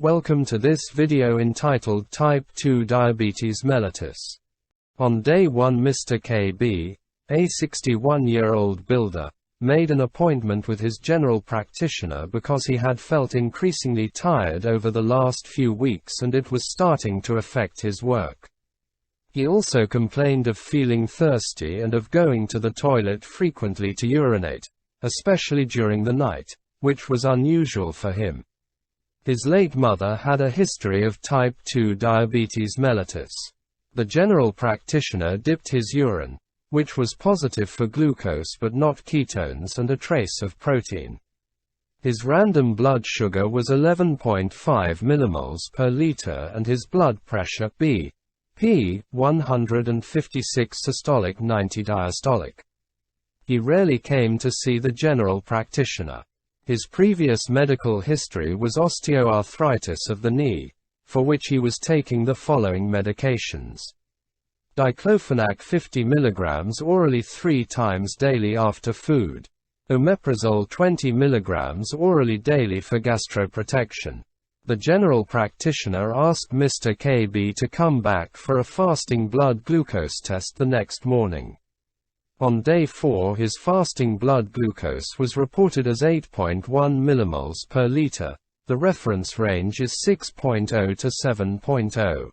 Welcome to this video entitled Type 2 Diabetes Mellitus. On day 1, Mr. KB, a 61-year-old builder, made an appointment with his general practitioner because he had felt increasingly tired over the last few weeks and it was starting to affect his work. He also complained of feeling thirsty and of going to the toilet frequently to urinate, especially during the night, which was unusual for him. His late mother had a history of type 2 diabetes mellitus. The general practitioner dipped his urine, which was positive for glucose but not ketones and a trace of protein. His random blood sugar was 11.5 millimoles per liter and his blood pressure BP 156 systolic 90 diastolic. He rarely came to see the general practitioner. His previous medical history was osteoarthritis of the knee, for which he was taking the following medications: diclofenac 50 mg orally 3 times daily after food, omeprazole 20 mg orally daily for gastroprotection. The general practitioner asked Mr. KB to come back for a fasting blood glucose test the next morning. On day 4, his fasting blood glucose was reported as 8.1 millimoles per liter. The reference range is 6.0 to 7.0.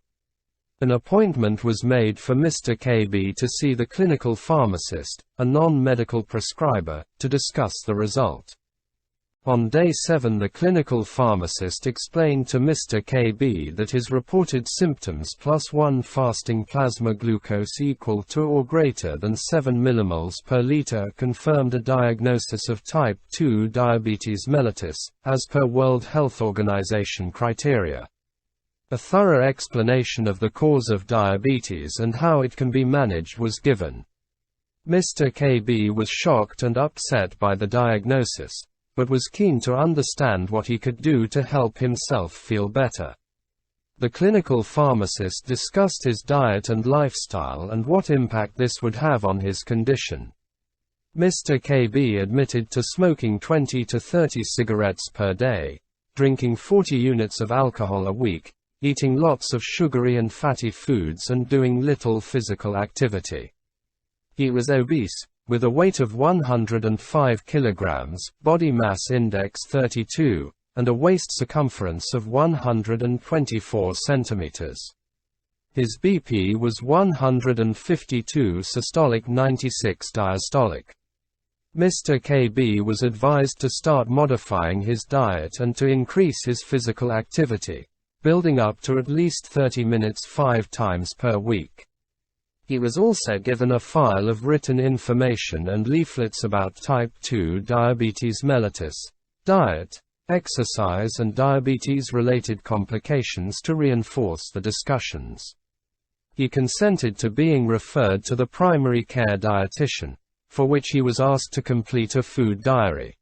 An appointment was made for Mr. KB to see the clinical pharmacist, a non-medical prescriber, to discuss the result. On day 7, the clinical pharmacist explained to Mr. KB that his reported symptoms +1 fasting plasma glucose equal to or greater than 7 millimoles per liter confirmed a diagnosis of type 2 diabetes mellitus, as per World Health Organization criteria. A thorough explanation of the cause of diabetes and how it can be managed was given. Mr. KB was shocked and upset by the diagnosis, but was keen to understand what he could do to help himself feel better. The clinical pharmacist discussed his diet and lifestyle and what impact this would have on his condition. Mr. KB admitted to smoking 20 to 30 cigarettes per day, drinking 40 units of alcohol a week, eating lots of sugary and fatty foods and doing little physical activity. He was obese, with a weight of 105 kilograms, body mass index 32, and a waist circumference of 124 centimeters. His BP was 152 systolic 96 diastolic. Mr. KB was advised to start modifying his diet and to increase his physical activity, building up to at least 30 minutes 5 times per week. He was also given a file of written information and leaflets about type 2 diabetes mellitus, diet, exercise and diabetes-related complications to reinforce the discussions. He consented to being referred to the primary care dietitian, for which he was asked to complete a food diary.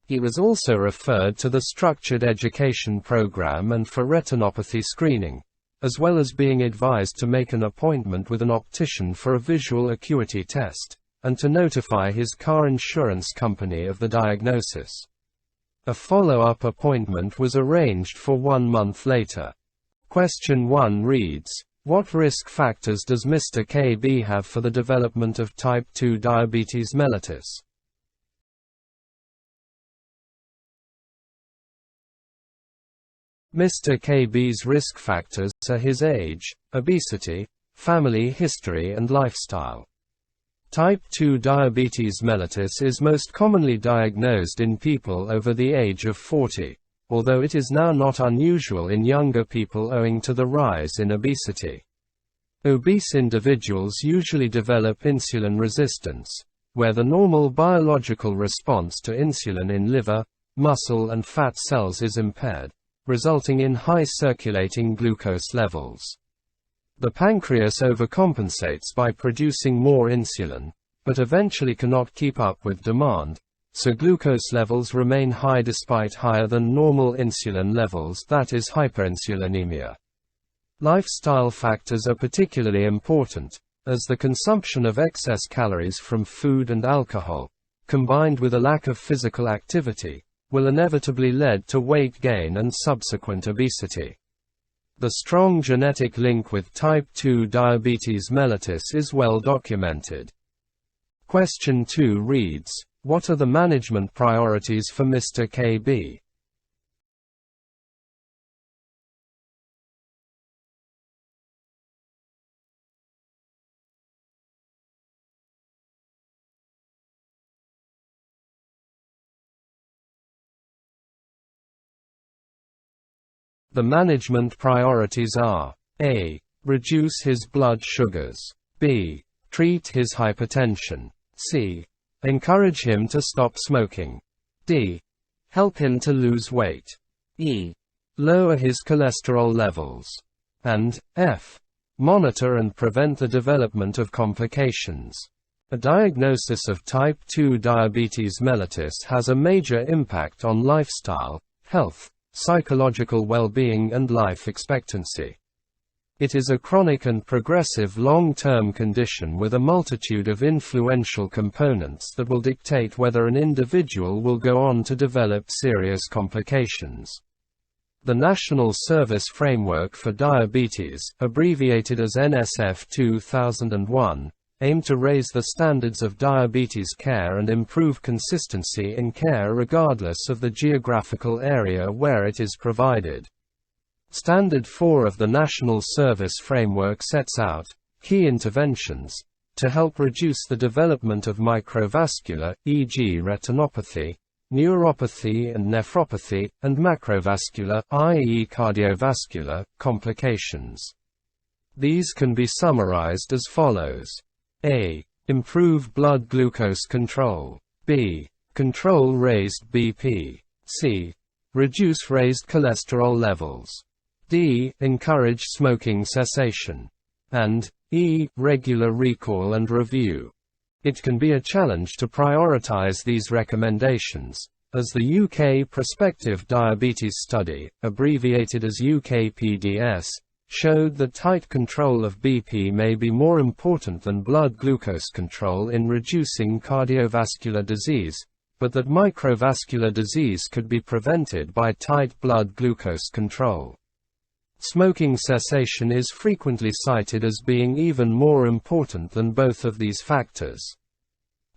He was also referred to the structured education program and for retinopathy screening, as well as being advised to make an appointment with an optician for a visual acuity test, and to notify his car insurance company of the diagnosis. A follow-up appointment was arranged for 1 month later. Question 1 reads, what risk factors does Mr. KB have for the development of type 2 diabetes mellitus? Mr. KB's risk factors are his age, obesity, family history and lifestyle. Type 2 diabetes mellitus is most commonly diagnosed in people over the age of 40, although it is now not unusual in younger people owing to the rise in obesity. Obese individuals usually develop insulin resistance, where the normal biological response to insulin in liver, muscle and fat cells is impaired, resulting in high circulating glucose levels. The pancreas overcompensates by producing more insulin, but eventually cannot keep up with demand, so glucose levels remain high despite higher than normal insulin levels, that is hyperinsulinemia. Lifestyle factors are particularly important, as the consumption of excess calories from food and alcohol, combined with a lack of physical activity, will inevitably lead to weight gain and subsequent obesity. The strong genetic link with type 2 diabetes mellitus is well documented. Question 2 reads, what are the management priorities for Mr. KB? The management priorities are: A. Reduce his blood sugars. B. Treat his hypertension. C. Encourage him to stop smoking. D. Help him to lose weight. E. Lower his cholesterol levels. And F. Monitor and prevent the development of complications. A diagnosis of type 2 diabetes mellitus has a major impact on lifestyle, health, psychological well-being and life expectancy. It is a chronic and progressive long-term condition with a multitude of influential components that will dictate whether an individual will go on to develop serious complications. The National Service Framework for Diabetes, abbreviated as NSF 2001, aimed to raise the standards of diabetes care and improve consistency in care regardless of the geographical area where it is provided. Standard 4 of the National Service Framework sets out key interventions to help reduce the development of microvascular, e.g. retinopathy, neuropathy and nephropathy, and macrovascular, i.e. cardiovascular, complications. These can be summarized as follows. A. Improve blood glucose control. B. Control raised BP. C. Reduce raised cholesterol levels. D. Encourage smoking cessation. And E. Regular recall and review. It can be a challenge to prioritize these recommendations, as the UK Prospective Diabetes Study, abbreviated as UKPDS, showed that tight control of BP may be more important than blood glucose control in reducing cardiovascular disease, but that microvascular disease could be prevented by tight blood glucose control. Smoking cessation is frequently cited as being even more important than both of these factors.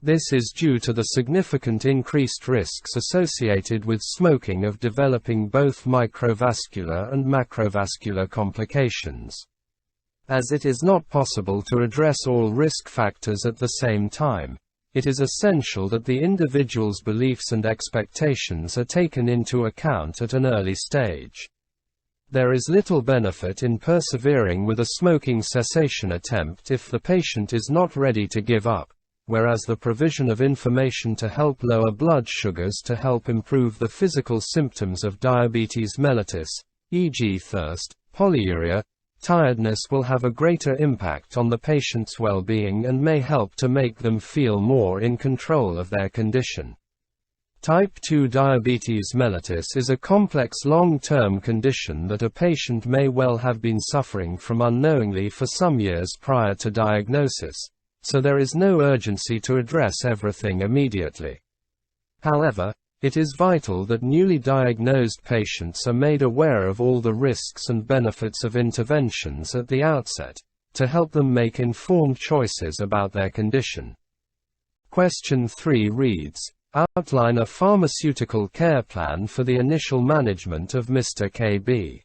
This is due to the significant increased risks associated with smoking of developing both microvascular and macrovascular complications. As it is not possible to address all risk factors at the same time, it is essential that the individual's beliefs and expectations are taken into account at an early stage. There is little benefit in persevering with a smoking cessation attempt if the patient is not ready to give up, whereas the provision of information to help lower blood sugars to help improve the physical symptoms of diabetes mellitus, e.g. thirst, polyuria, tiredness will have a greater impact on the patient's well-being and may help to make them feel more in control of their condition. Type 2 diabetes mellitus is a complex long-term condition that a patient may well have been suffering from unknowingly for some years prior to diagnosis, so there is no urgency to address everything immediately. However, it is vital that newly diagnosed patients are made aware of all the risks and benefits of interventions at the outset, to help them make informed choices about their condition. Question 3 reads, outline a pharmaceutical care plan for the initial management of Mr. KB.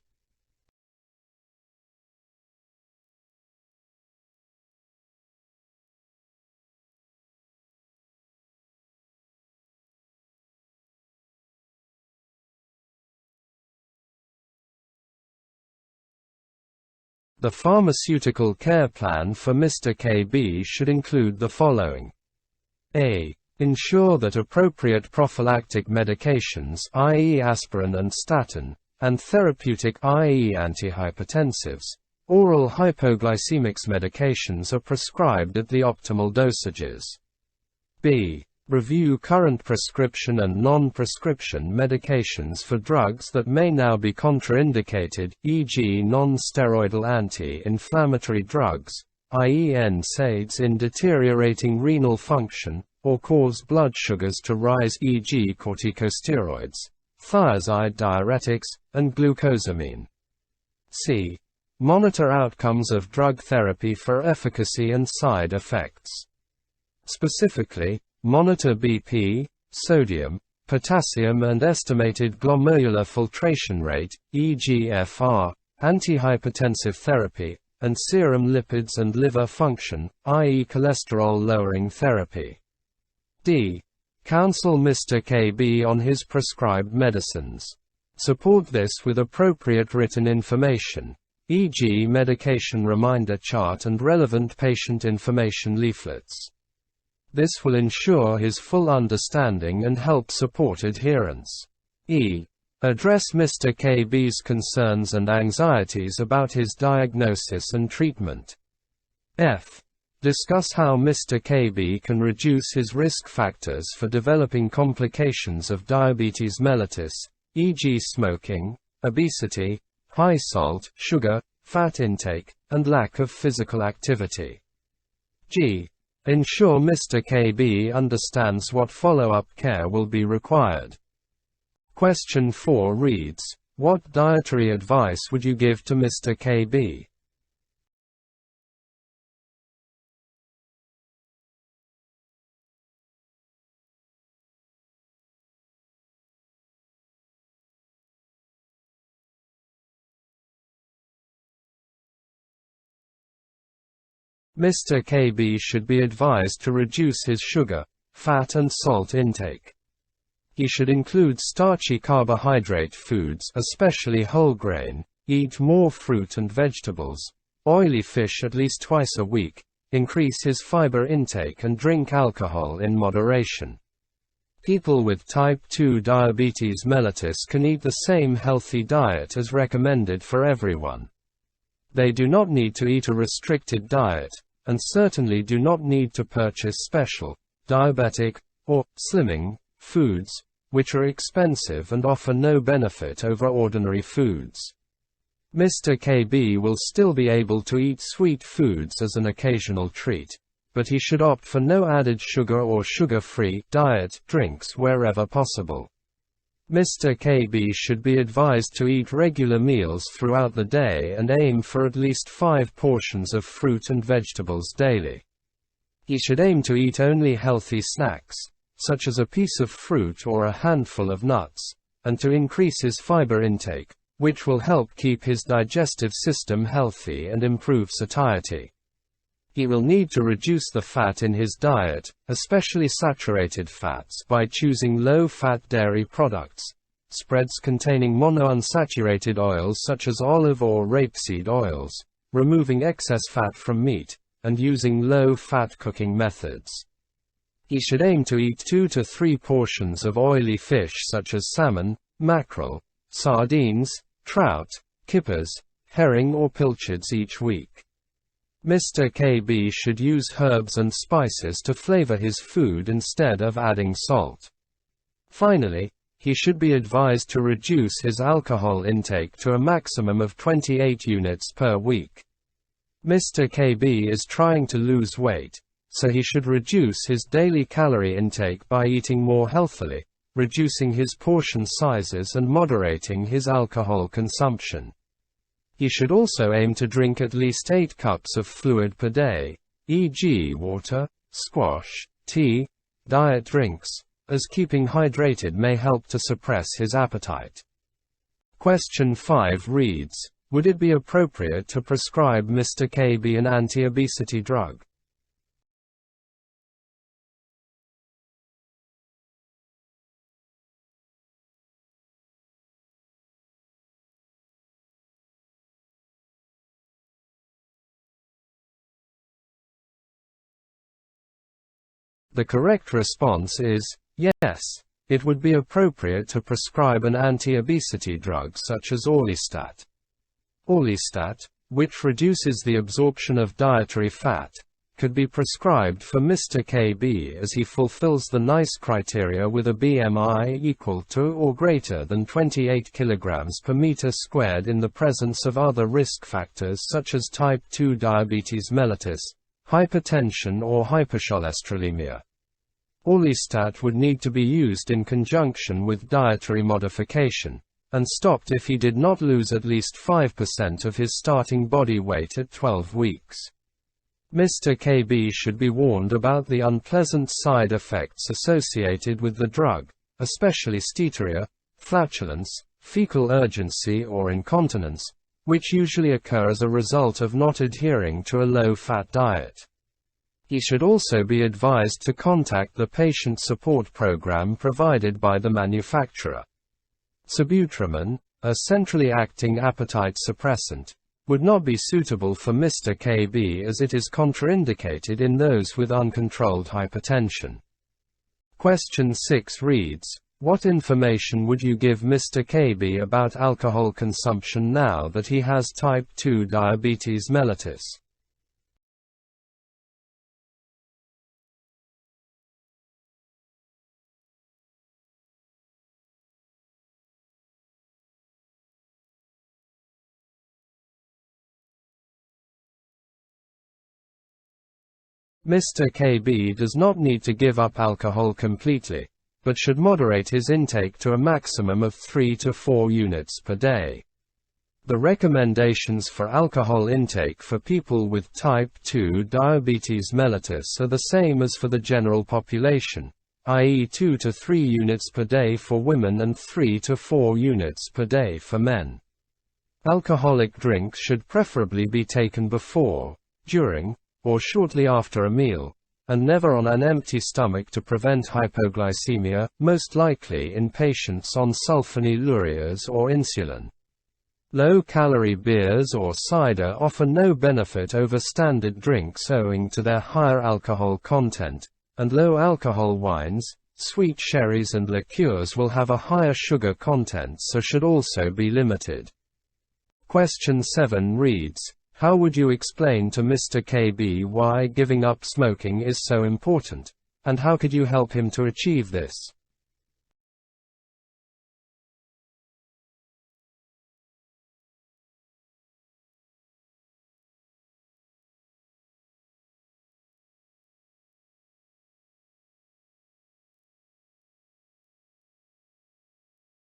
The pharmaceutical care plan for Mr. KB should include the following. A. Ensure that appropriate prophylactic medications, i.e. aspirin and statin, and therapeutic, i.e. antihypertensives, oral hypoglycemics medications are prescribed at the optimal dosages. B. Review current prescription and non-prescription medications for drugs that may now be contraindicated, e.g. non-steroidal anti-inflammatory drugs, i.e. NSAIDs in deteriorating renal function, or cause blood sugars to rise, e.g. corticosteroids, thiazide diuretics, and glucosamine. C. Monitor outcomes of drug therapy for efficacy and side effects. Specifically, monitor BP, sodium, potassium and estimated glomerular filtration rate, eGFR, antihypertensive therapy, and serum lipids and liver function, i.e. cholesterol-lowering therapy. D. Counsel Mr. KB on his prescribed medicines. Support this with appropriate written information, e.g. medication reminder chart and relevant patient information leaflets. This will ensure his full understanding and help support adherence. E. Address Mr. KB's concerns and anxieties about his diagnosis and treatment. F. Discuss how Mr. KB can reduce his risk factors for developing complications of diabetes mellitus, e.g. smoking, obesity, high salt, sugar, fat intake, and lack of physical activity. G. Ensure Mr. KB understands what follow-up care will be required. Question 4 reads, what dietary advice would you give to Mr. KB? Mr. KB should be advised to reduce his sugar, fat and salt intake. He should include starchy carbohydrate foods, especially whole grain, eat more fruit and vegetables, oily fish at least twice a week, increase his fiber intake and drink alcohol in moderation. People with type 2 diabetes mellitus can eat the same healthy diet as recommended for everyone. They do not need to eat a restricted diet, and certainly do not need to purchase special, diabetic, or slimming foods, which are expensive and offer no benefit over ordinary foods. Mr. KB will still be able to eat sweet foods as an occasional treat, but he should opt for no added sugar or sugar-free diet drinks wherever possible. Mr. KB should be advised to eat regular meals throughout the day and aim for at least 5 portions of fruit and vegetables daily. He should aim to eat only healthy snacks, such as a piece of fruit or a handful of nuts, and to increase his fiber intake, which will help keep his digestive system healthy and improve satiety. He will need to reduce the fat in his diet, especially saturated fats, by choosing low-fat dairy products, spreads containing monounsaturated oils such as olive or rapeseed oils, removing excess fat from meat, and using low-fat cooking methods. He should aim to eat 2 to 3 portions of oily fish such as salmon, mackerel, sardines, trout, kippers, herring or pilchards each week. Mr. KB should use herbs and spices to flavor his food instead of adding salt. Finally, he should be advised to reduce his alcohol intake to a maximum of 28 units per week. Mr. KB is trying to lose weight, so he should reduce his daily calorie intake by eating more healthily, reducing his portion sizes and moderating his alcohol consumption. He should also aim to drink at least 8 cups of fluid per day, e.g. water, squash, tea, diet drinks, as keeping hydrated may help to suppress his appetite. Question 5 reads, would it be appropriate to prescribe Mr. KB an anti-obesity drug? The correct response is, yes, it would be appropriate to prescribe an anti-obesity drug such as orlistat. Orlistat, which reduces the absorption of dietary fat, could be prescribed for Mr. KB as he fulfills the NICE criteria with a BMI equal to or greater than 28 kg per meter squared in the presence of other risk factors such as type 2 diabetes mellitus, hypertension or hypercholesterolemia. Orlistat would need to be used in conjunction with dietary modification, and stopped if he did not lose at least 5% of his starting body weight at 12 weeks. Mr. KB should be warned about the unpleasant side effects associated with the drug, especially steatorrhea, flatulence, fecal urgency or incontinence, which usually occur as a result of not adhering to a low-fat diet. He should also be advised to contact the patient support program provided by the manufacturer. Sibutramine, a centrally acting appetite suppressant, would not be suitable for Mr. KB as it is contraindicated in those with uncontrolled hypertension. Question 6 reads, what information would you give Mr. KB about alcohol consumption now that he has type 2 diabetes mellitus? Mr. KB does not need to give up alcohol completely, but should moderate his intake to a maximum of 3 to 4 units per day. The recommendations for alcohol intake for people with type 2 diabetes mellitus are the same as for the general population, i.e. 2 to 3 units per day for women and 3 to 4 units per day for men. Alcoholic drinks should preferably be taken before, during, or shortly after a meal, and never on an empty stomach to prevent hypoglycemia, most likely in patients on sulfonylureas or insulin. Low-calorie beers or cider offer no benefit over standard drinks owing to their higher alcohol content, and low-alcohol wines, sweet sherries and liqueurs will have a higher sugar content so should also be limited. Question 7 reads, how would you explain to Mr. KB why giving up smoking is so important, and how could you help him to achieve this?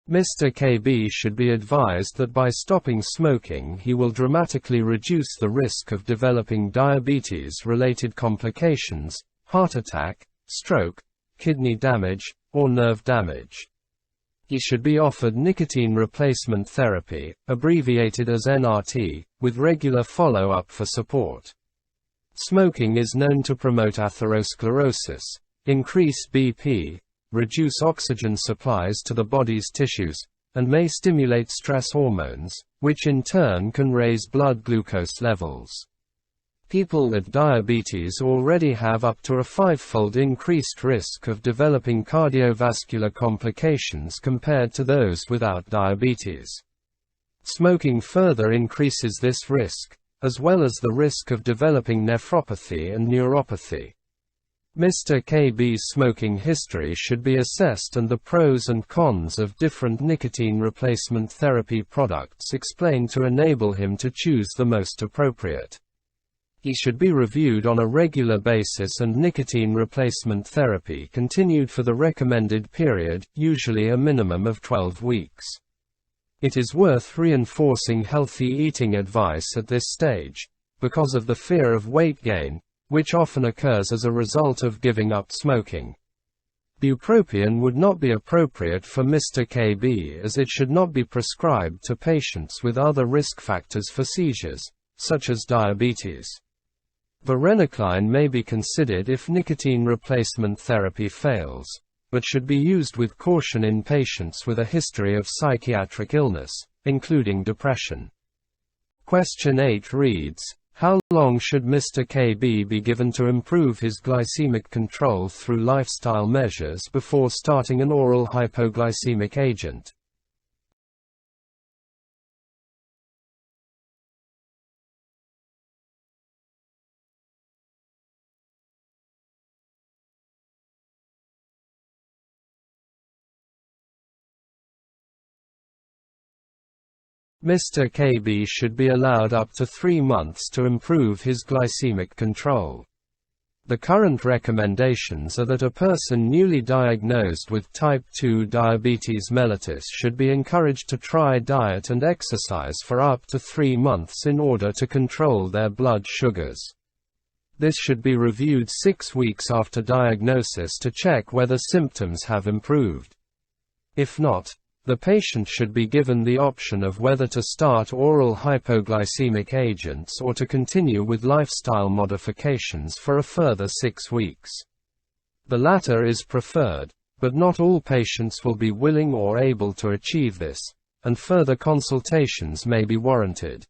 Mr. KB should be advised that by stopping smoking he will dramatically reduce the risk of developing diabetes-related complications, heart attack, stroke, kidney damage, or nerve damage. He should be offered nicotine replacement therapy, abbreviated as NRT, with regular follow-up for support. Smoking is known to promote atherosclerosis, increase BP, reduce oxygen supplies to the body's tissues, and may stimulate stress hormones, which in turn can raise blood glucose levels. People with diabetes already have up to a 5-fold increased risk of developing cardiovascular complications compared to those without diabetes. Smoking further increases this risk, as well as the risk of developing nephropathy and neuropathy. Mr. KB's smoking history should be assessed and the pros and cons of different nicotine replacement therapy products explained to enable him to choose the most appropriate. He should be reviewed on a regular basis and nicotine replacement therapy continued for the recommended period, usually a minimum of 12 weeks. It is worth reinforcing healthy eating advice at this stage, because of the fear of weight gain, which often occurs as a result of giving up smoking. Bupropion would not be appropriate for Mr. KB as it should not be prescribed to patients with other risk factors for seizures, such as diabetes. Varenicline may be considered if nicotine replacement therapy fails, but should be used with caution in patients with a history of psychiatric illness, including depression. Question 8 reads, how long should Mr. KB be given to improve his glycemic control through lifestyle measures before starting an oral hypoglycemic agent? Mr. KB should be allowed up to 3 months to improve his glycemic control. The current recommendations are that a person newly diagnosed with type 2 diabetes mellitus should be encouraged to try diet and exercise for up to 3 months in order to control their blood sugars. This should be reviewed 6 weeks after diagnosis to check whether symptoms have improved. If not, the patient should be given the option of whether to start oral hypoglycemic agents or to continue with lifestyle modifications for a further 6 weeks. The latter is preferred, but not all patients will be willing or able to achieve this, and further consultations may be warranted.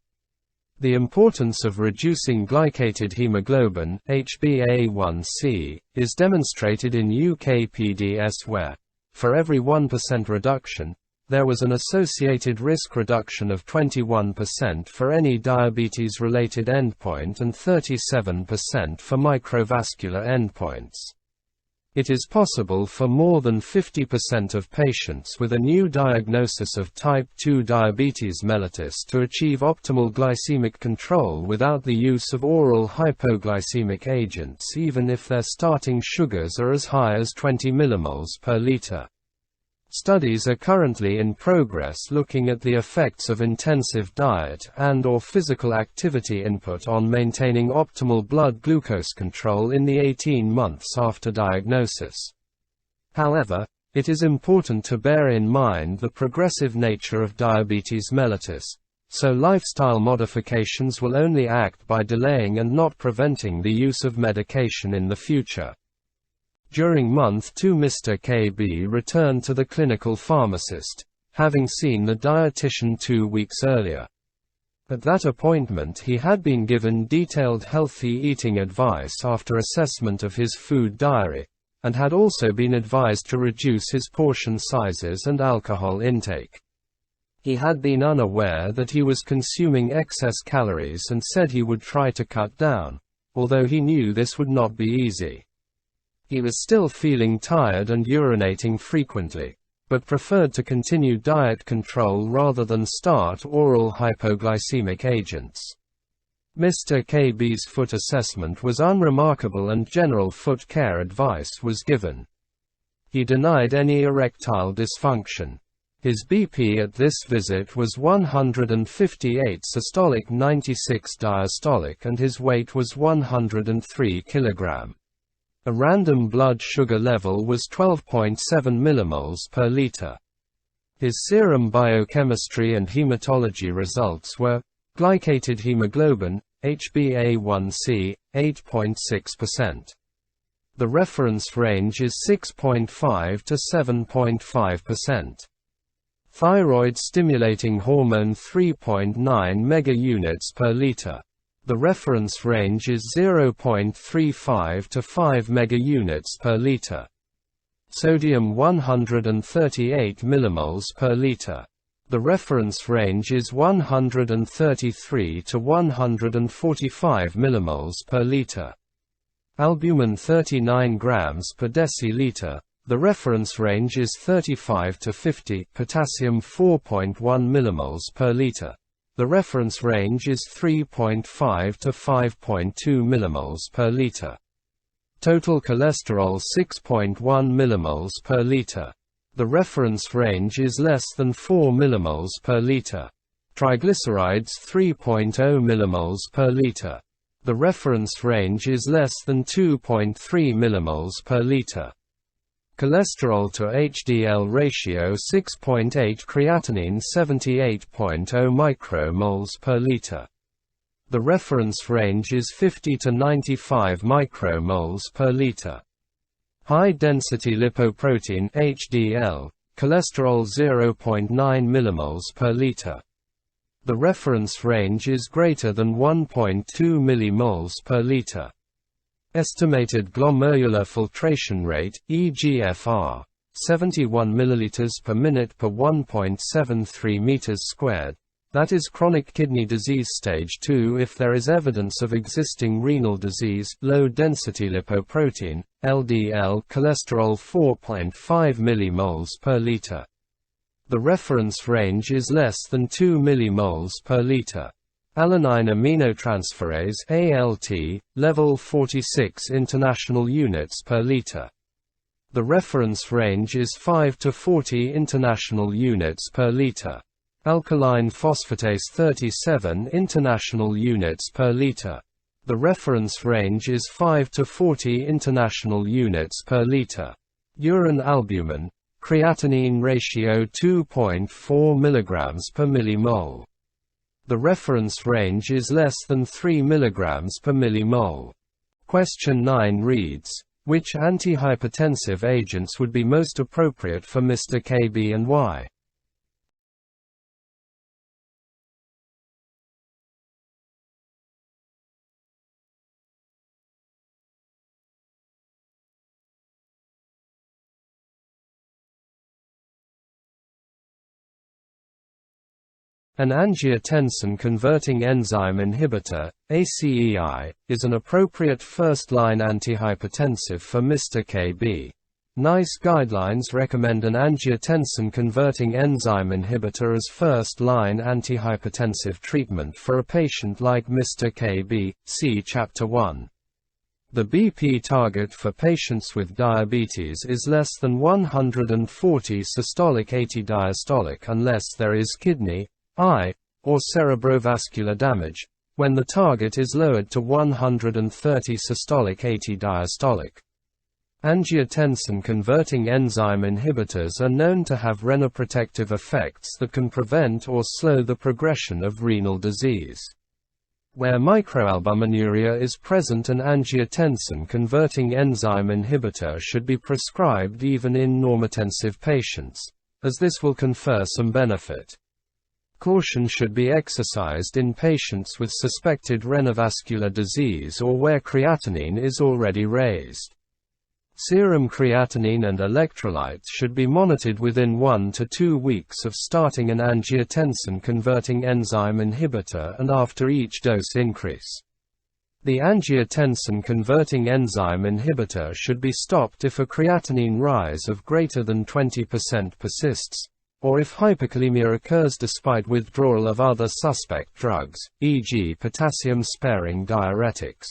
The importance of reducing glycated hemoglobin (HbA1c) is demonstrated in UKPDS where, for every 1% reduction, there was an associated risk reduction of 21% for any diabetes-related endpoint and 37% for microvascular endpoints. It is possible for more than 50% of patients with a new diagnosis of type 2 diabetes mellitus to achieve optimal glycemic control without the use of oral hypoglycemic agents, even if their starting sugars are as high as 20 millimoles per liter. Studies are currently in progress looking at the effects of intensive diet and/or physical activity input on maintaining optimal blood glucose control in the 18 months after diagnosis. However, it is important to bear in mind the progressive nature of diabetes mellitus, so lifestyle modifications will only act by delaying and not preventing the use of medication in the future. During month 2, Mr. KB returned to the clinical pharmacist, having seen the dietitian 2 weeks earlier. At that appointment he had been given detailed healthy eating advice after assessment of his food diary, and had also been advised to reduce his portion sizes and alcohol intake. He had been unaware that he was consuming excess calories and said he would try to cut down, although he knew this would not be easy. He was still feeling tired and urinating frequently, but preferred to continue diet control rather than start oral hypoglycemic agents. Mr. KB's foot assessment was unremarkable and general foot care advice was given. He denied any erectile dysfunction. His BP at this visit was 158 systolic, 96 diastolic, and his weight was 103 kg. A random blood sugar level was 12.7 millimoles per liter. His serum biochemistry and hematology results were: glycated hemoglobin, HbA1c, 8.6%. The reference range is 6.5 to 7.5%. Thyroid stimulating hormone 3.9 megaunits per liter. The reference range is 0.35 to 5 megaunits per liter. Sodium 138 millimoles per liter. The reference range is 133 to 145 millimoles per liter. Albumin 39 grams per deciliter. The reference range is 35 to 50. Potassium 4.1 millimoles per liter. The reference range is 3.5 to 5.2 millimoles per liter. Total cholesterol 6.1 millimoles per liter. The reference range is less than 4 millimoles per liter. Triglycerides 3.0 millimoles per liter. The reference range is less than 2.3 millimoles per liter. Cholesterol to HDL ratio 6.8. Creatinine 78.0 micromoles per liter. The reference range is 50 to 95 micromoles per liter. High-density lipoprotein (HDL), cholesterol 0.9 millimoles per liter. The reference range is greater than 1.2 millimoles per liter. Estimated glomerular filtration rate (eGFR), 71 milliliters per minute per 1.73 meters squared. That is chronic kidney disease stage 2 if there is evidence of existing renal disease. Low-density lipoprotein (LDL), cholesterol 4.5 millimoles per liter. The reference range is less than 2 millimoles per liter. alanine aminotransferase (ALT), level 46 international units per liter. The reference range is 5 to 40 international units per liter. Alkaline phosphatase 37 international units per liter. The reference range is 5 to 40 international units per liter. Urine albumin, creatinine ratio 2.4 mg per millimole. The reference range is less than 3 mg per millimole. Question 9 reads, which antihypertensive agents would be most appropriate for Mr. KB and why? An angiotensin-converting enzyme inhibitor, ACEI, is an appropriate first-line antihypertensive for Mr. KB. NICE guidelines recommend an angiotensin-converting enzyme inhibitor as first-line antihypertensive treatment for a patient like Mr. KB, see Chapter 1. The BP target for patients with diabetes is less than 140 systolic 80 diastolic unless there is kidney, eye, or cerebrovascular damage, when the target is lowered to 130 systolic 80 diastolic. Angiotensin-converting enzyme inhibitors are known to have renoprotective effects that can prevent or slow the progression of renal disease. Where microalbuminuria is present, an angiotensin-converting enzyme inhibitor should be prescribed even in normotensive patients, as this will confer some benefit. Caution should be exercised in patients with suspected renovascular disease or where creatinine is already raised. Serum creatinine and electrolytes should be monitored within 1 to 2 weeks of starting an angiotensin-converting enzyme inhibitor and after each dose increase. The angiotensin-converting enzyme inhibitor should be stopped if a creatinine rise of greater than 20% persists, or if hyperkalemia occurs despite withdrawal of other suspect drugs, e.g. potassium-sparing diuretics.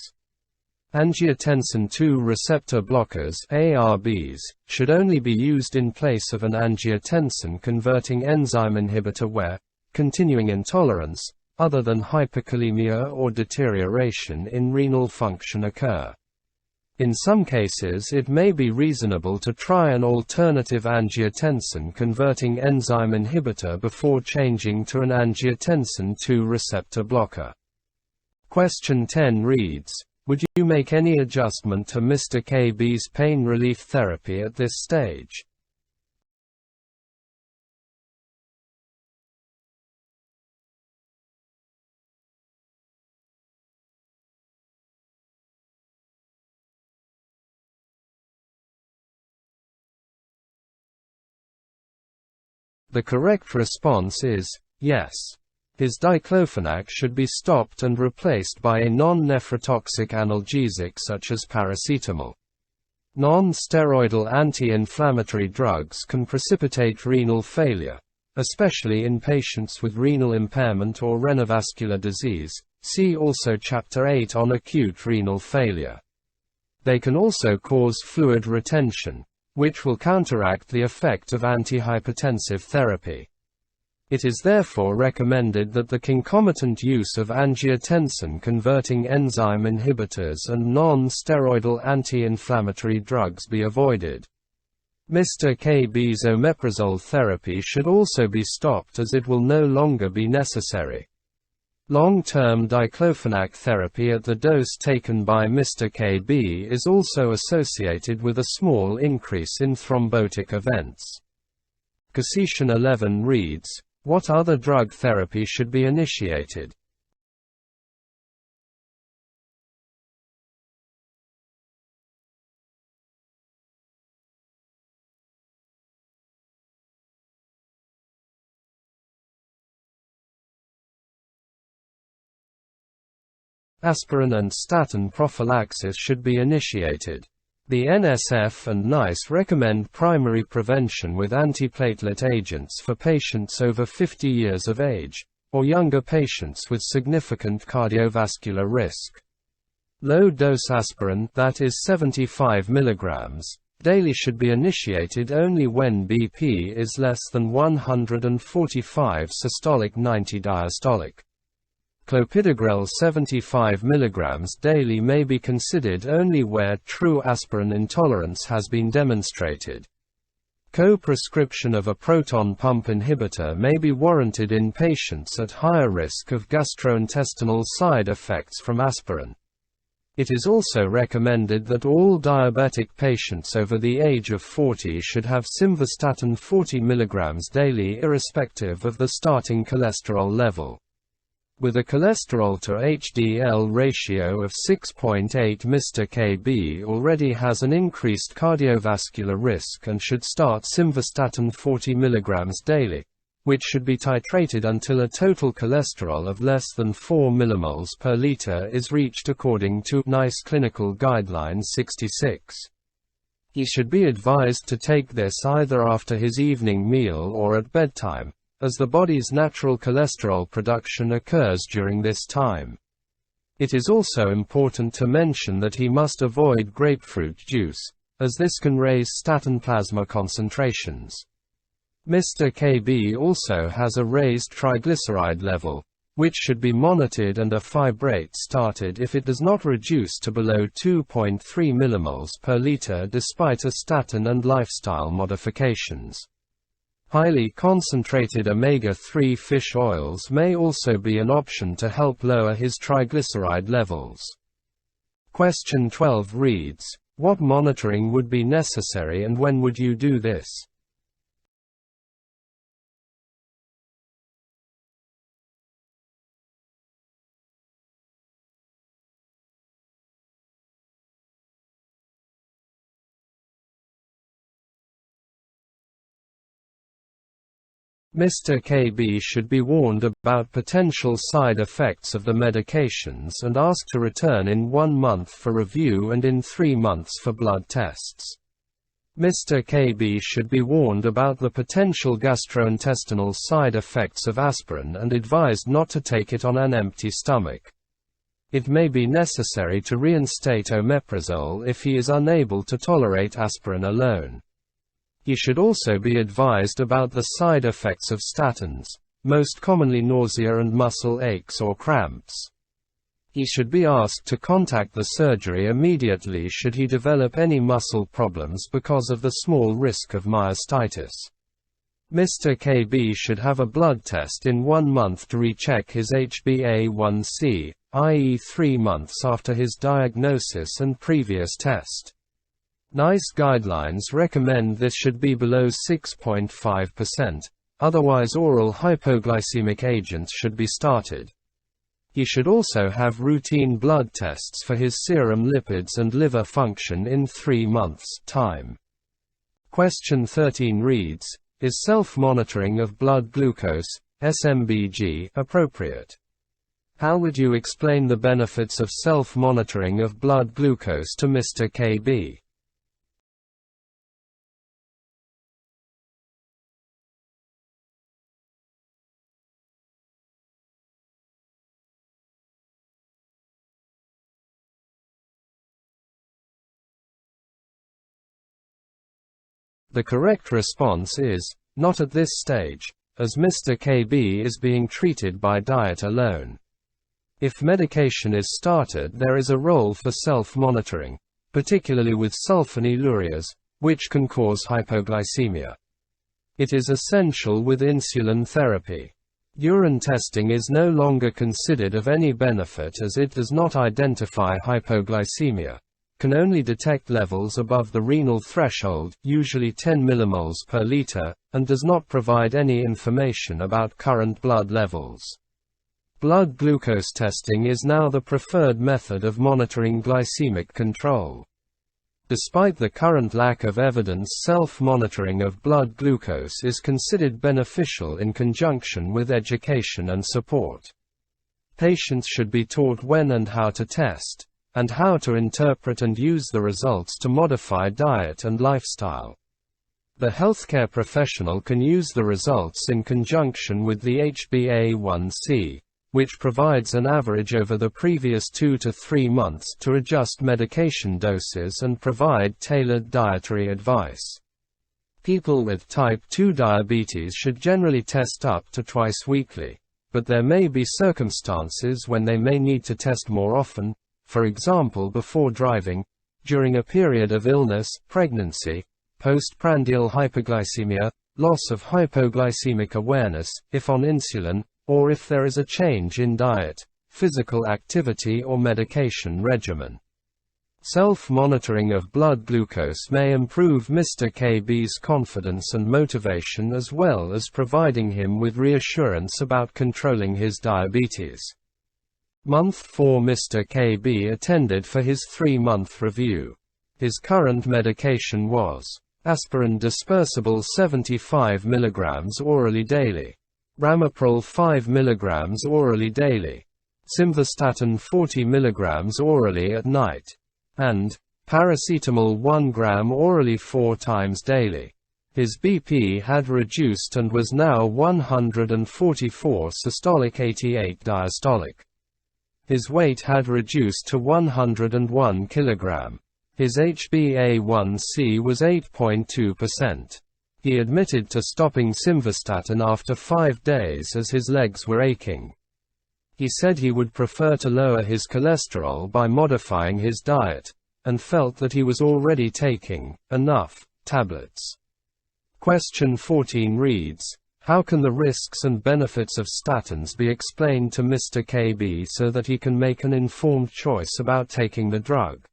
Angiotensin II receptor blockers (ARBs) should only be used in place of an angiotensin-converting enzyme inhibitor where continuing intolerance, other than hyperkalemia or deterioration in renal function occur. In some cases it may be reasonable to try an alternative angiotensin-converting enzyme inhibitor before changing to an angiotensin II receptor blocker. Question 10 reads, would you make any adjustment to Mr. KB's pain relief therapy at this stage? The correct response is, yes. His diclofenac should be stopped and replaced by a non-nephrotoxic analgesic such as paracetamol. Non-steroidal anti-inflammatory drugs can precipitate renal failure, especially in patients with renal impairment or renovascular disease. See also Chapter 8 on acute renal failure. They can also cause fluid retention, which will counteract the effect of antihypertensive therapy. It is therefore recommended that the concomitant use of angiotensin-converting enzyme inhibitors and non-steroidal anti-inflammatory drugs be avoided. Mr. KB's omeprazole therapy should also be stopped as it will no longer be necessary. Long-term diclofenac therapy at the dose taken by Mr. KB is also associated with a small increase in thrombotic events. Question 11 reads, what other drug therapy should be initiated? Aspirin and statin prophylaxis should be initiated. The NSF and NICE recommend primary prevention with antiplatelet agents for patients over 50 years of age, or younger patients with significant cardiovascular risk. Low-dose aspirin, that is 75 mg, daily should be initiated only when BP is less than 145 systolic 90 diastolic. Clopidogrel 75 mg daily may be considered only where true aspirin intolerance has been demonstrated. Co-prescription of a proton pump inhibitor may be warranted in patients at higher risk of gastrointestinal side effects from aspirin. It is also recommended that all diabetic patients over the age of 40 should have simvastatin 40 mg daily irrespective of the starting cholesterol level. With a cholesterol to HDL ratio of 6.8, Mr. KB already has an increased cardiovascular risk and should start simvastatin 40 mg daily, which should be titrated until a total cholesterol of less than 4 millimoles per liter is reached according to NICE Clinical Guideline 66. He should be advised to take this either after his evening meal or at bedtime, as the body's natural cholesterol production occurs during this time. It is also important to mention that he must avoid grapefruit juice, as this can raise statin plasma concentrations. Mr. KB also has a raised triglyceride level, which should be monitored and a fibrate started if it does not reduce to below 2.3 millimoles per liter despite a statin and lifestyle modifications. Highly concentrated omega-3 fish oils may also be an option to help lower his triglyceride levels. Question 12 reads, what monitoring would be necessary and when would you do this? Mr. KB should be warned about potential side effects of the medications and asked to return in 1 month for review and in 3 months for blood tests. Mr. KB should be warned about the potential gastrointestinal side effects of aspirin and advised not to take it on an empty stomach. It may be necessary to reinstate omeprazole if he is unable to tolerate aspirin alone. He should also be advised about the side effects of statins, most commonly nausea and muscle aches or cramps. He should be asked to contact the surgery immediately should he develop any muscle problems because of the small risk of myositis. Mr. KB should have a blood test in 1 month to recheck his HbA1c, i.e. 3 months after his diagnosis and previous test. NICE guidelines recommend this should be below 6.5%, otherwise oral hypoglycemic agents should be started. He should also have routine blood tests for his serum lipids and liver function in 3 months' time. Question 13 reads, is self-monitoring of blood glucose, SMBG, appropriate? How would you explain the benefits of self-monitoring of blood glucose to Mr. KB? The correct response is, not at this stage, as Mr. KB is being treated by diet alone. If medication is started, there is a role for self-monitoring, particularly with sulfonylureas, which can cause hypoglycemia. It is essential with insulin therapy. Urine testing is no longer considered of any benefit as it does not identify hypoglycemia, can only detect levels above the renal threshold, usually 10 millimoles per liter, and does not provide any information about current blood levels. Blood glucose testing is now the preferred method of monitoring glycemic control. Despite the current lack of evidence, self-monitoring of blood glucose is considered beneficial in conjunction with education and support. Patients should be taught when and how to test, and how to interpret and use the results to modify diet and lifestyle. The healthcare professional can use the results in conjunction with the HbA1c, which provides an average over the previous 2 to 3 months to adjust medication doses and provide tailored dietary advice. People with type 2 diabetes should generally test up to twice weekly, but there may be circumstances when they may need to test more often, for example before driving, during a period of illness, pregnancy, postprandial hyperglycemia, loss of hypoglycemic awareness, if on insulin, or if there is a change in diet, physical activity or medication regimen. Self-monitoring of blood glucose may improve Mr. KB's confidence and motivation as well as providing him with reassurance about controlling his diabetes. Month 4 Mr. KB attended for his 3-month review. His current medication was aspirin dispersible 75 mg orally daily, ramipril 5 mg orally daily, simvastatin 40 mg orally at night, and paracetamol 1 gram orally 4 times daily. His BP had reduced and was now 144 systolic 88 diastolic. His weight had reduced to 101 kg. His HbA1c was 8.2%. He admitted to stopping simvastatin after 5 days as his legs were aching. He said he would prefer to lower his cholesterol by modifying his diet, and felt that he was already taking enough tablets. Question 14 reads, how can the risks and benefits of statins be explained to Mr. KB so that he can make an informed choice about taking the drug?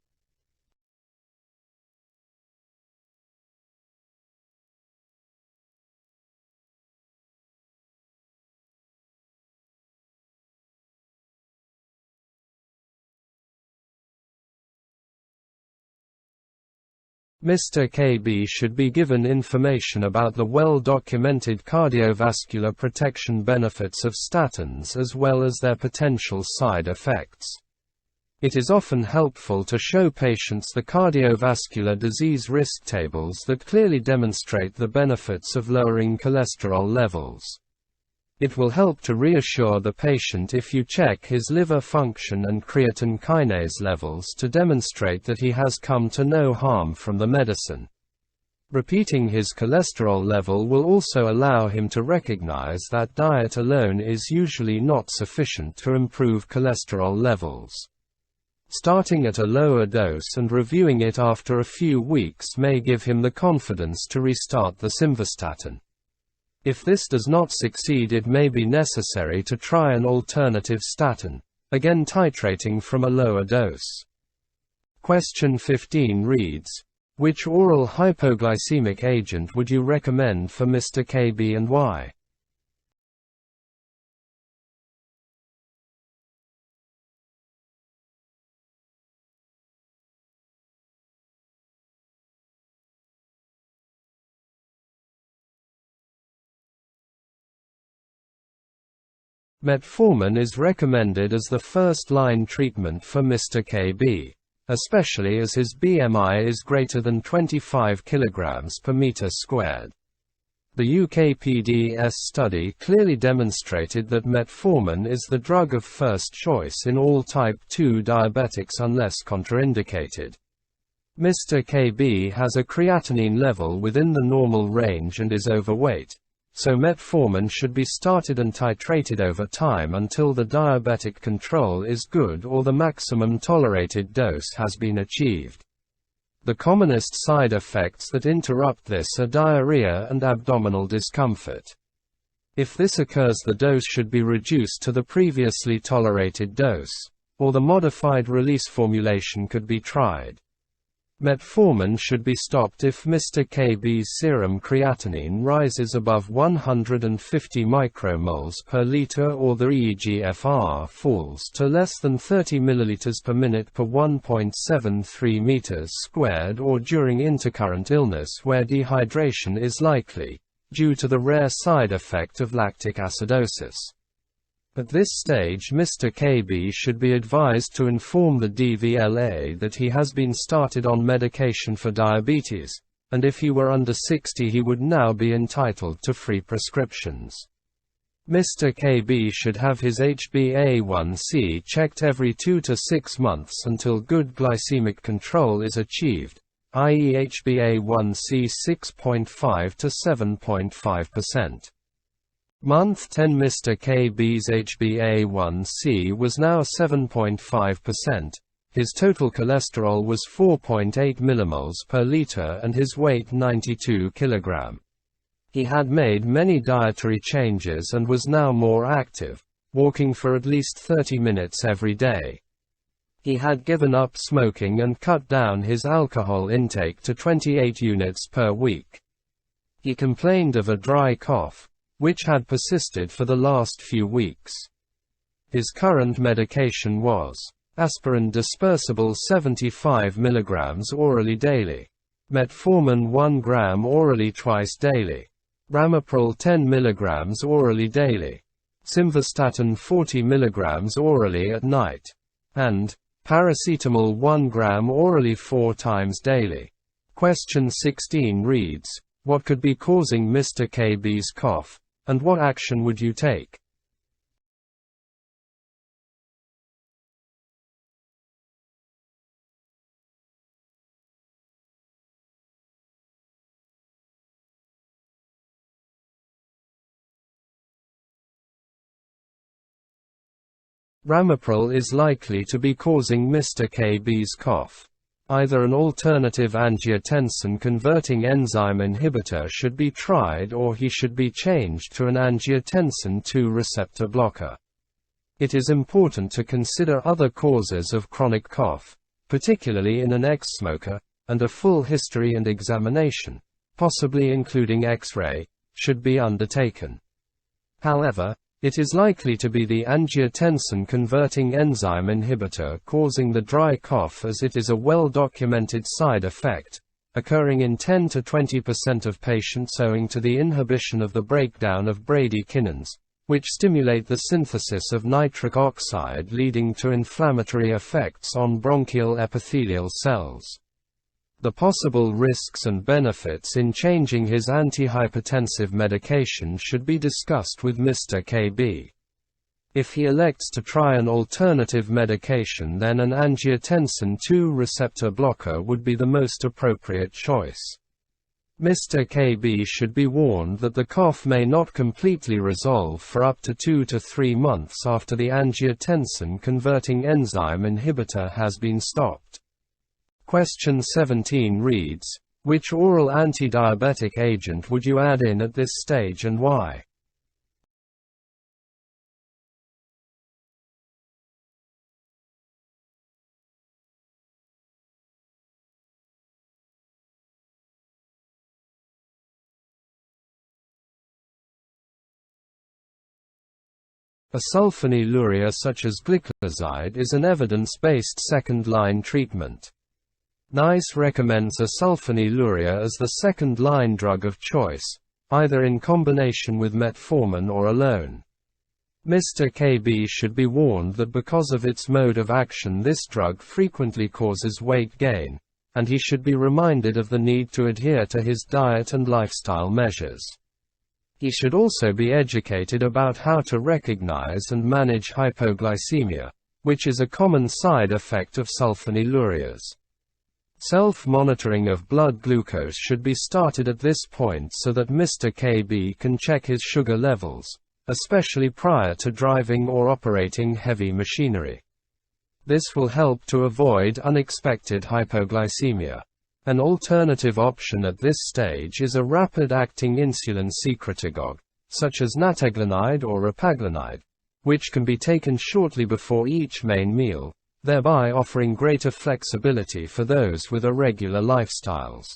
Mr. KB should be given information about the well-documented cardiovascular protection benefits of statins as well as their potential side effects. It is often helpful to show patients the cardiovascular disease risk tables that clearly demonstrate the benefits of lowering cholesterol levels. It will help to reassure the patient if you check his liver function and creatine kinase levels to demonstrate that he has come to no harm from the medicine. Repeating his cholesterol level will also allow him to recognize that diet alone is usually not sufficient to improve cholesterol levels. Starting at a lower dose and reviewing it after a few weeks may give him the confidence to restart the simvastatin. If this does not succeed, it may be necessary to try an alternative statin, again titrating from a lower dose. Question 15 reads, which oral hypoglycemic agent would you recommend for Mr. KB and why? Metformin is recommended as the first-line treatment for Mr. KB, especially as his BMI is greater than 25 kg per meter squared. The UKPDS study clearly demonstrated that metformin is the drug of first choice in all type 2 diabetics unless contraindicated. Mr. KB has a creatinine level within the normal range and is overweight, so metformin should be started and titrated over time until the diabetic control is good or the maximum tolerated dose has been achieved. The commonest side effects that interrupt this are diarrhea and abdominal discomfort. If this occurs, the dose should be reduced to the previously tolerated dose, or the modified release formulation could be tried. Metformin should be stopped if Mr. KB's serum creatinine rises above 150 micromoles per liter or the eGFR falls to less than 30 ml per minute per 1.73 meters squared or during intercurrent illness where dehydration is likely, due to the rare side effect of lactic acidosis. At this stage, Mr. KB should be advised to inform the DVLA that he has been started on medication for diabetes, and if he were under 60 he would now be entitled to free prescriptions. Mr. KB should have his HbA1c checked every 2 to 6 months until good glycemic control is achieved, i.e. HbA1c 6.5 to 7.5%. Month 10 Mr. KB's HbA1c was now 7.5%, his total cholesterol was 4.8 millimoles per liter and his weight 92 kg. He had made many dietary changes and was now more active, walking for at least 30 minutes every day. He had given up smoking and cut down his alcohol intake to 28 units per week. He complained of a dry cough, which had persisted for the last few weeks. His current medication was aspirin dispersible 75 mg orally daily, metformin 1 gram orally twice daily, ramipril 10 mg orally daily, simvastatin 40 mg orally at night, and paracetamol 1 gram orally 4 times daily. Question 16 reads, what could be causing Mr. KB's cough, and what action would you take? Ramipril is likely to be causing Mr. KB's cough. Either an alternative angiotensin-converting enzyme inhibitor should be tried or he should be changed to an angiotensin II receptor blocker. It is important to consider other causes of chronic cough, particularly in an ex-smoker, and a full history and examination, possibly including X-ray, should be undertaken. However, it is likely to be the angiotensin-converting enzyme inhibitor causing the dry cough, as it is a well-documented side effect, occurring in 10 to 20% of patients owing to the inhibition of the breakdown of bradykinins, which stimulate the synthesis of nitric oxide, leading to inflammatory effects on bronchial epithelial cells. The possible risks and benefits in changing his antihypertensive medication should be discussed with Mr. KB. If he elects to try an alternative medication, then an angiotensin II receptor blocker would be the most appropriate choice. Mr. KB should be warned that the cough may not completely resolve for up to 2 to 3 months after the angiotensin-converting enzyme inhibitor has been stopped. Question 17 reads, which oral anti-diabetic agent would you add in at this stage and why? A sulfonylurea such as gliclazide is an evidence-based second-line treatment. NICE recommends a sulfonylurea as the second-line drug of choice, either in combination with metformin or alone. Mr. KB should be warned that because of its mode of action this drug frequently causes weight gain, and he should be reminded of the need to adhere to his diet and lifestyle measures. He should also be educated about how to recognize and manage hypoglycemia, which is a common side effect of sulfonylureas. Self-monitoring of blood glucose should be started at this point so that Mr. KB can check his sugar levels, especially prior to driving or operating heavy machinery. This will help to avoid unexpected hypoglycemia. An alternative option at this stage is a rapid-acting insulin secretagogue, such as nataglanide or repaglanide, which can be taken shortly before each main meal, thereby offering greater flexibility for those with irregular lifestyles.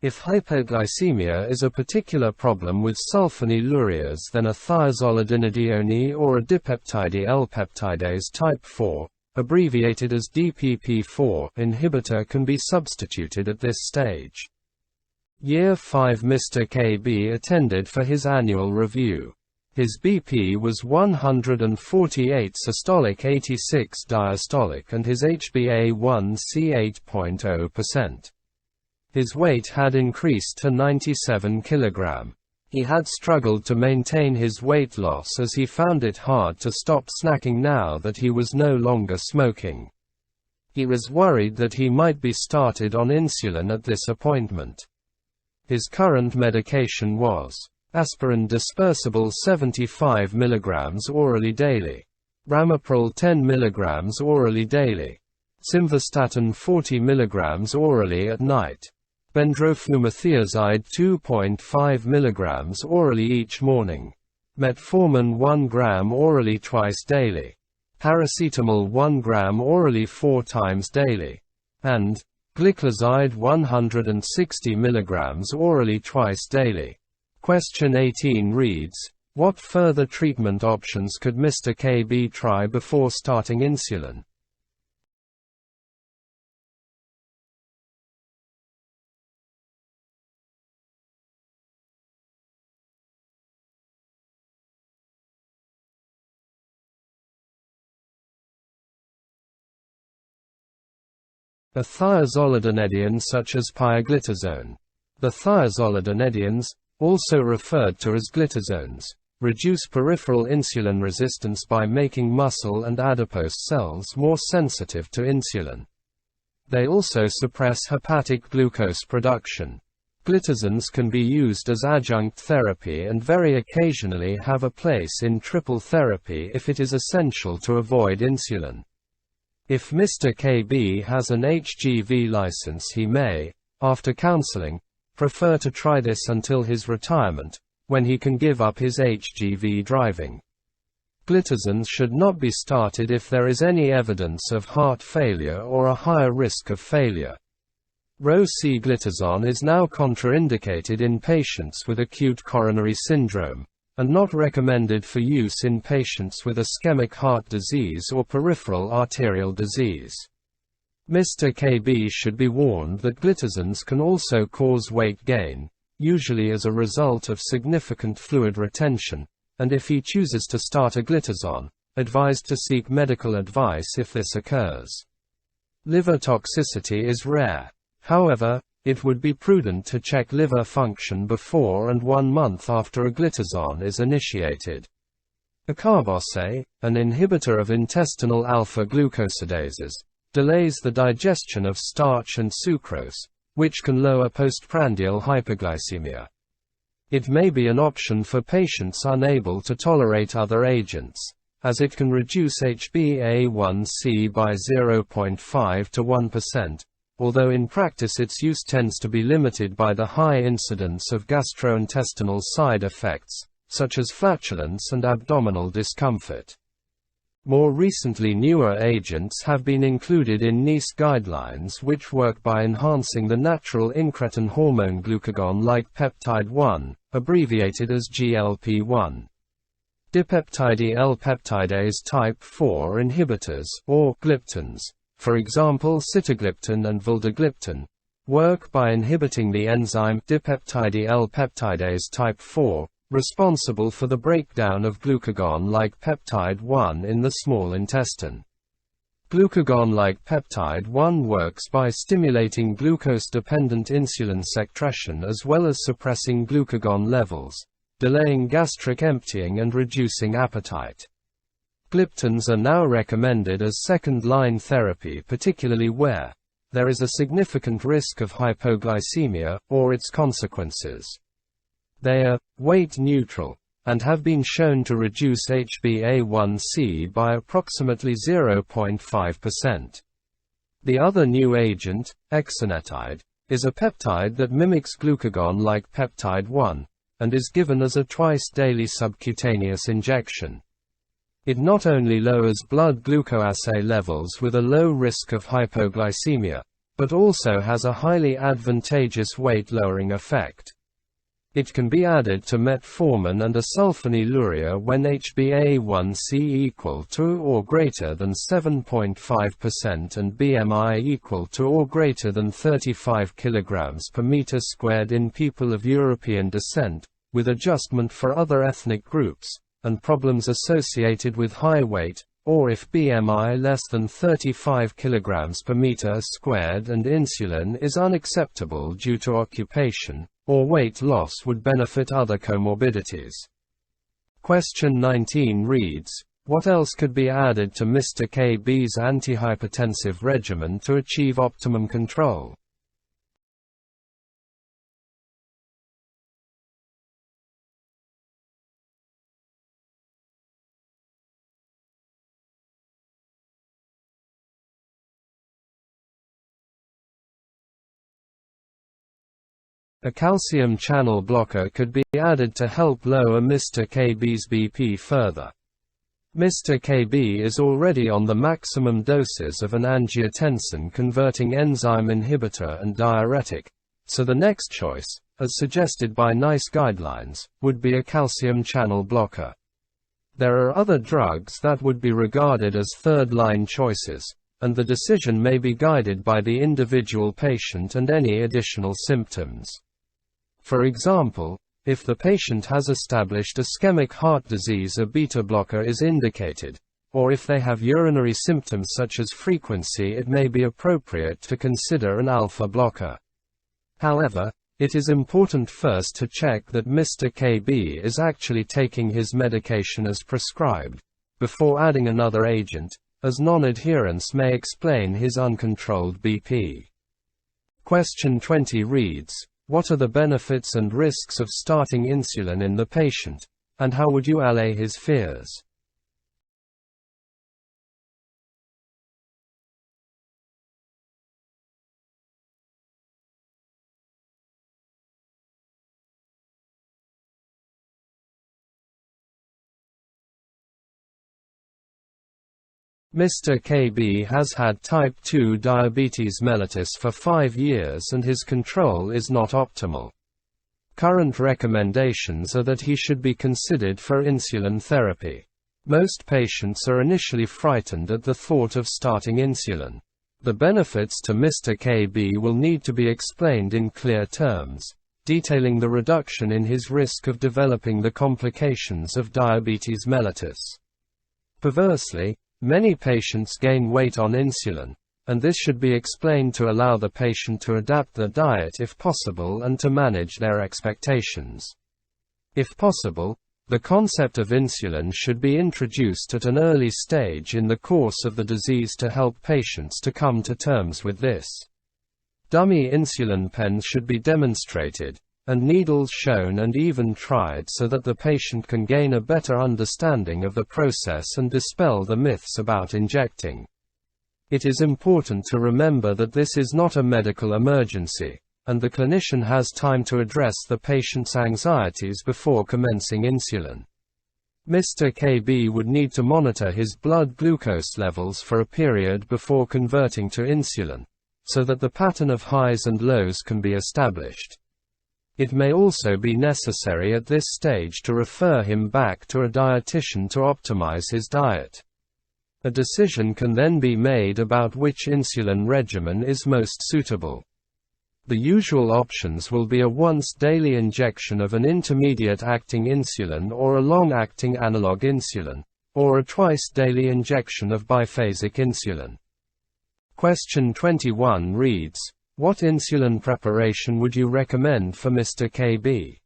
If hypoglycemia is a particular problem with sulfonylureas, then a thiazolidinedione or a dipeptide L-peptidase type 4, abbreviated as DPP4, inhibitor can be substituted at this stage. Year 5 Mr. KB attended for his annual review. His BP was 148 systolic, 86 diastolic, and his HbA1c 8.0%. His weight had increased to 97 kg. He had struggled to maintain his weight loss as he found it hard to stop snacking now that he was no longer smoking. He was worried that he might be started on insulin at this appointment. His current medication was aspirin dispersible 75 mg orally daily, ramipril 10 mg orally daily, simvastatin 40 mg orally at night, bendroflumethiazide 2.5 mg orally each morning, metformin 1 gram orally twice daily, paracetamol 1 gram orally 4 times daily, and gliclazide 160 mg orally twice daily. Question 18 reads, what further treatment options could Mr. KB try before starting insulin? A thiazolidinedione such as pioglitazone. The thiazolidinedions, also referred to as glitazones, reduce peripheral insulin resistance by making muscle and adipose cells more sensitive to insulin. They also suppress hepatic glucose production. Glitazones can be used as adjunct therapy and very occasionally have a place in triple therapy if it is essential to avoid insulin. If Mr. KB has an HGV license, he may, after counseling, prefer to try this until his retirement, when he can give up his HGV driving. Glitazones should not be started if there is any evidence of heart failure or a higher risk of failure. Rosiglitazone is now contraindicated in patients with acute coronary syndrome, and not recommended for use in patients with ischemic heart disease or peripheral arterial disease. Mr. KB should be warned that glitazones can also cause weight gain, usually as a result of significant fluid retention, and if he chooses to start a glitazone, advised to seek medical advice if this occurs. Liver toxicity is rare. However, it would be prudent to check liver function before and 1 month after a glitazone is initiated. Acarbose, an inhibitor of intestinal alpha-glucosidases, delays the digestion of starch and sucrose, which can lower postprandial hyperglycemia. It may be an option for patients unable to tolerate other agents, as it can reduce HbA1c by 0.5 to 1%. Although in practice its use tends to be limited by the high incidence of gastrointestinal side effects, such as flatulence and abdominal discomfort. More recently, newer agents have been included in NICE guidelines which work by enhancing the natural incretin hormone glucagon-like peptide 1, abbreviated as GLP-1. Dipeptide L-peptidase type 4 inhibitors, or gliptins, for example sitagliptin and vildagliptin, work by inhibiting the enzyme dipeptide L-peptidase type 4, responsible for the breakdown of glucagon-like peptide 1 in the small intestine. Glucagon-like peptide 1 works by stimulating glucose-dependent insulin secretion as well as suppressing glucagon levels, delaying gastric emptying and reducing appetite. Gliptins are now recommended as second-line therapy, particularly where there is a significant risk of hypoglycemia, or its consequences. They are weight neutral, and have been shown to reduce HbA1c by approximately 0.5%. The other new agent, exenatide, is a peptide that mimics glucagon-like peptide 1, and is given as a twice-daily subcutaneous injection. It not only lowers blood glucoassay levels with a low risk of hypoglycemia, but also has a highly advantageous weight-lowering effect. It can be added to metformin and a sulfonylurea when HbA1c equal to or greater than 7.5% and BMI equal to or greater than 35 kg per meter squared in people of European descent, with adjustment for other ethnic groups, and problems associated with high weight, or if BMI less than 35 kg per meter squared and insulin is unacceptable due to occupation, or weight loss would benefit other comorbidities. Question 19 reads, what else could be added to Mr. KB's antihypertensive regimen to achieve optimum control? A calcium channel blocker could be added to help lower Mr. KB's BP further. Mr. KB is already on the maximum doses of an angiotensin-converting enzyme inhibitor and diuretic, so the next choice, as suggested by NICE guidelines, would be a calcium channel blocker. There are other drugs that would be regarded as third-line choices, and the decision may be guided by the individual patient and any additional symptoms. For example, if the patient has established ischemic heart disease, a beta blocker is indicated, or if they have urinary symptoms such as frequency, it may be appropriate to consider an alpha blocker. However, it is important first to check that Mr. KB is actually taking his medication as prescribed, before adding another agent, as non-adherence may explain his uncontrolled BP. Question 20 reads, what are the benefits and risks of starting insulin in the patient, and how would you allay his fears? Mr. KB has had type 2 diabetes mellitus for 5 years and his control is not optimal. Current recommendations are that he should be considered for insulin therapy. Most patients are initially frightened at the thought of starting insulin. The benefits to Mr. KB will need to be explained in clear terms, detailing the reduction in his risk of developing the complications of diabetes mellitus. Perversely, many patients gain weight on insulin, and this should be explained to allow the patient to adapt their diet if possible and to manage their expectations. If possible, the concept of insulin should be introduced at an early stage in the course of the disease to help patients to come to terms with this. Dummy insulin pens should be demonstrated, and needles shown and even tried so that the patient can gain a better understanding of the process and dispel the myths about injecting. It is important to remember that this is not a medical emergency, and the clinician has time to address the patient's anxieties before commencing insulin. Mr. KB would need to monitor his blood glucose levels for a period before converting to insulin, so that the pattern of highs and lows can be established. It may also be necessary at this stage to refer him back to a dietitian to optimize his diet. A decision can then be made about which insulin regimen is most suitable. The usual options will be a once-daily injection of an intermediate-acting insulin or a long-acting analog insulin, or a twice-daily injection of biphasic insulin. Question 21 reads, what insulin preparation would you recommend for Mr. KB?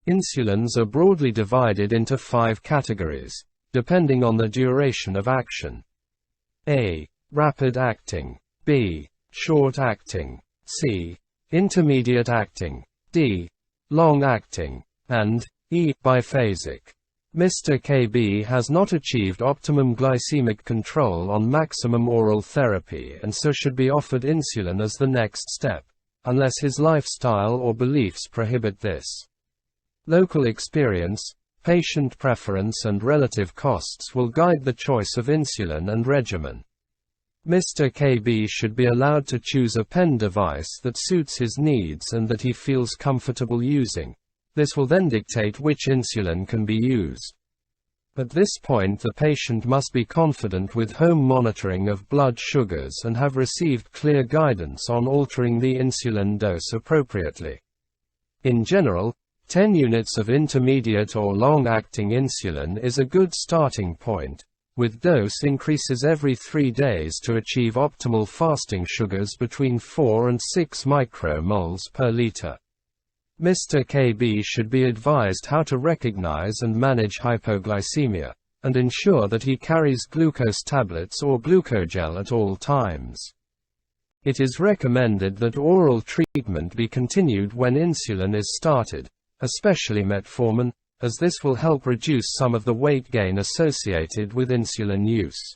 Insulins are broadly divided into 5 categories, depending on the duration of action. A. Rapid-acting. B. Short-acting. C. Intermediate-acting. D. Long-acting. And E. Biphasic. Mr. KB has not achieved optimum glycemic control on maximum oral therapy and so should be offered insulin as the next step, unless his lifestyle or beliefs prohibit this. Local experience, patient preference and relative costs will guide the choice of insulin and regimen. Mr. KB should be allowed to choose a pen device that suits his needs and that he feels comfortable using. This will then dictate which insulin can be used. At this point the patient must be confident with home monitoring of blood sugars and have received clear guidance on altering the insulin dose appropriately. In general, 10 units of intermediate or long-acting insulin is a good starting point, with dose increases every 3 days to achieve optimal fasting sugars between 4 and 6 micromoles per liter. Mr. KB should be advised how to recognize and manage hypoglycemia, and ensure that he carries glucose tablets or glucogel at all times. It is recommended that oral treatment be continued when insulin is started, especially metformin, as this will help reduce some of the weight gain associated with insulin use.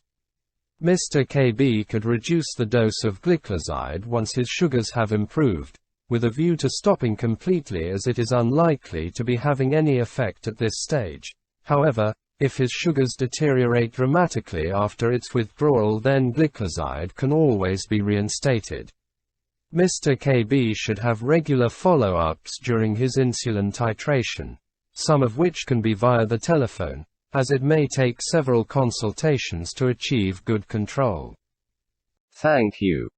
Mr. KB could reduce the dose of gliclazide once his sugars have improved, with a view to stopping completely, as it is unlikely to be having any effect at this stage. However, if his sugars deteriorate dramatically after its withdrawal, then gliclazide can always be reinstated. Mr. KB should have regular follow-ups during his insulin titration, some of which can be via the telephone, as it may take several consultations to achieve good control. Thank you.